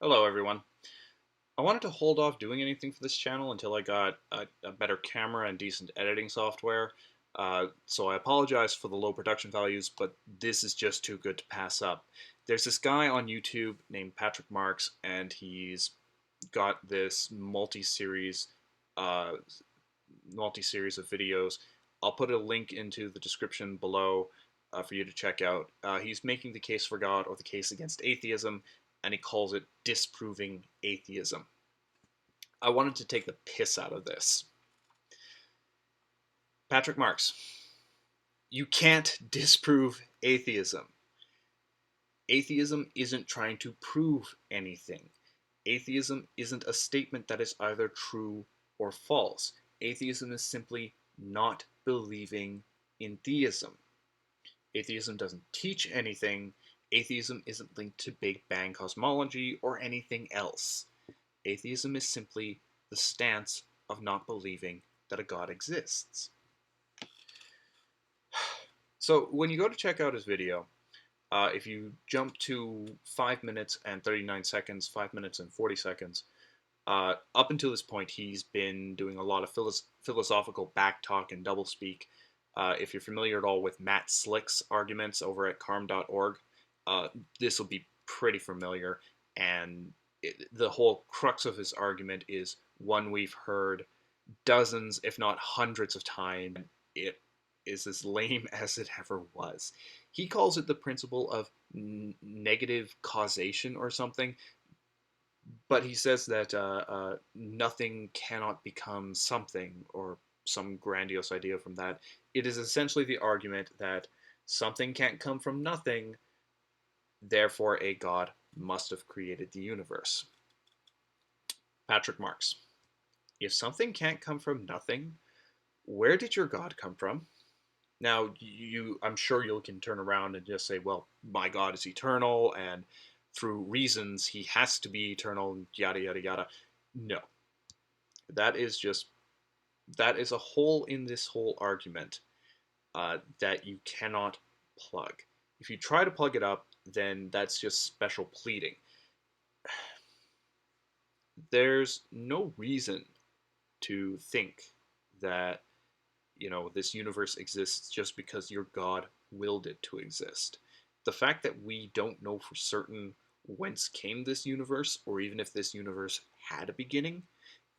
Hello everyone. I wanted to hold off doing anything for this channel until I got a better camera and decent editing software. So I apologize for the low production values, but this is just too good to pass up. There's this guy on YouTube named Patrick Marks, and he's got this uh, multi-series of videos. I'll put a link into the description below for you to check out. He's making the case for God or the case against atheism, and he calls it Disproving Atheism. I wanted to take the piss out of this. Patrick Marks, you can't disprove atheism. Atheism isn't trying to prove anything. Atheism isn't a statement that is either true or false. Atheism is simply not believing in theism. Atheism doesn't teach anything. Atheism isn't linked to Big Bang cosmology or anything else. Atheism is simply the stance of not believing that a God exists. So when you go to check out his video, if you jump to 5 minutes and 39 seconds, 5 minutes and 40 seconds, up until this point, he's been doing a lot of philosophical backtalk and doublespeak. If you're familiar at all with Matt Slick's arguments over at carm.org, this will be pretty familiar. And the whole crux of his argument is one we've heard dozens, if not hundreds of times. It is as lame as it ever was. He calls it the principle of negative causation or something, but he says that nothing cannot become something, or some grandiose idea from that. It is essentially the argument that something can't come from nothing, therefore a god must have created the universe. Patrick Marks. If something can't come from nothing, where did your god come from? Now, I'm sure you can turn around and just say, well, my God is eternal, and through reasons he has to be eternal, yada, yada, yada. No. That is a hole in this whole argument that you cannot plug. If you try to plug it up, then that's just special pleading. There's no reason to think that this universe exists just because your God willed it to exist. The fact that we don't know for certain whence came this universe, or even if this universe had a beginning,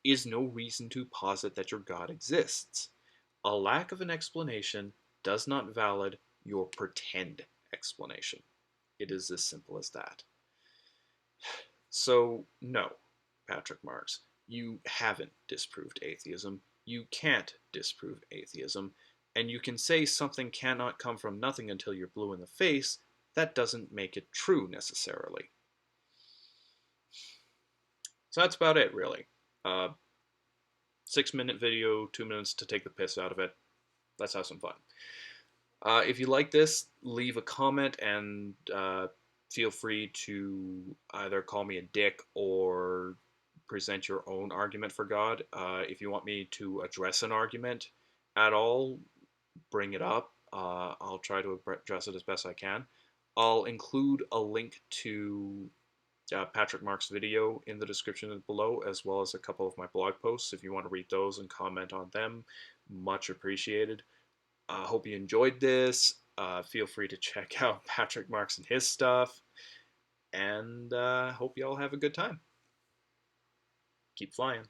is no reason to posit that your God exists. A lack of an explanation does not valid your pretend explanation. It is as simple as that. So, no, Patrick Marks, you haven't disproved atheism. You can't disprove atheism. And you can say something cannot come from nothing until you're blue in the face. That doesn't make it true necessarily. So that's about it, really. 6-minute video, 2 minutes to take the piss out of it. Let's have some fun. If you like this, leave a comment and feel free to either call me a dick or present your own argument for God. If you want me to address an argument at all, bring it up. I'll try to address it as best I can. I'll include a link to Patrick Mark's video in the description below, as well as a couple of my blog posts if you want to read those and comment on them. Much appreciated. I hope you enjoyed this. Feel free to check out Patrick Marks and his stuff. And hope you all have a good time. Keep flying.